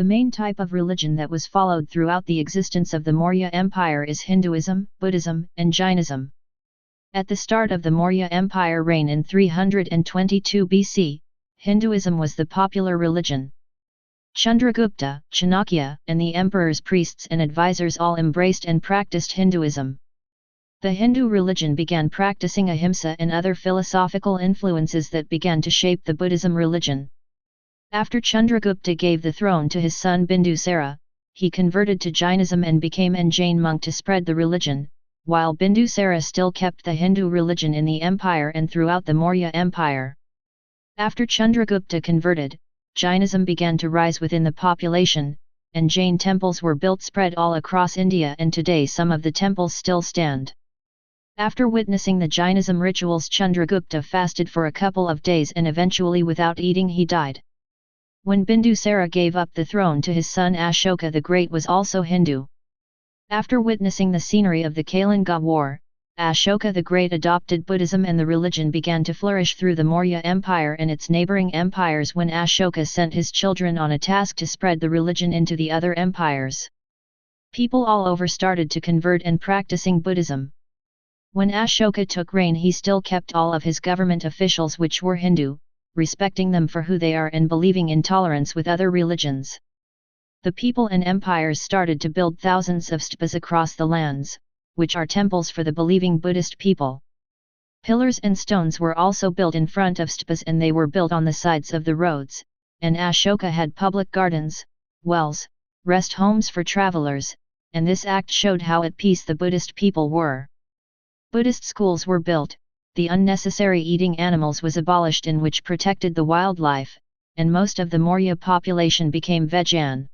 The main type of religion that was followed throughout the existence of the Maurya Empire is Hinduism, Buddhism, and Jainism. At the start of the Maurya Empire reign in 322 BC, Hinduism was the popular religion. Chandragupta, Chanakya, and the emperor's priests and advisors all embraced and practiced Hinduism. The Hindu religion began practicing ahimsa and other philosophical influences that began to shape the Buddhism religion. After Chandragupta gave the throne to his son Bindusara, he converted to Jainism and became an Jain monk to spread the religion, while Bindusara still kept the Hindu religion in the empire and throughout the Maurya Empire. After Chandragupta converted, Jainism began to rise within the population, and Jain temples were built spread all across India, and today some of the temples still stand. After witnessing the Jainism rituals, Chandragupta fasted for a couple of days and eventually without eating he died. When Bindusara gave up the throne to his son Ashoka the Great was also Hindu. After witnessing the scenery of the Kalinga War, Ashoka the Great adopted Buddhism and the religion began to flourish through the Maurya Empire and its neighboring empires when Ashoka sent his children on a task to spread the religion into the other empires. People all over started to convert and practicing Buddhism. When Ashoka took reign, he still kept all of his government officials which were Hindu, respecting them for who they are and believing in tolerance with other religions. The people and empires started to build thousands of stupas across the lands, which are temples for the believing Buddhist people. Pillars and stones were also built in front of stupas and they were built on the sides of the roads, and Ashoka had public gardens, wells, rest homes for travelers, and this act showed how at peace the Buddhist people were. Buddhist schools were built, the unnecessary eating animals was abolished in which protected the wildlife, and most of the Maurya population became vegan.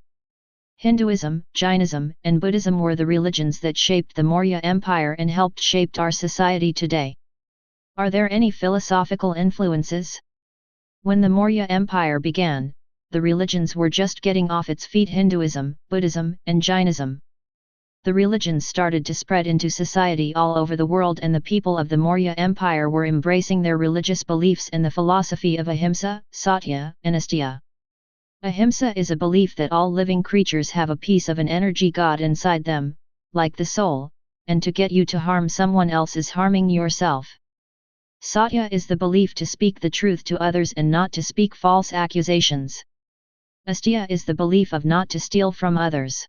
Hinduism, Jainism, and Buddhism were the religions that shaped the Maurya Empire and helped shape our society today. Are there any philosophical influences? When the Maurya Empire began, the religions were just getting off its feet: Hinduism, Buddhism, and Jainism. The religions started to spread into society all over the world, and the people of the Maurya Empire were embracing their religious beliefs and the philosophy of ahimsa, satya, and asteya. Ahimsa is a belief that all living creatures have a piece of an energy god inside them, like the soul, and to get you to harm someone else is harming yourself. Satya is the belief to speak the truth to others and not to speak false accusations. Asteya is the belief of not to steal from others.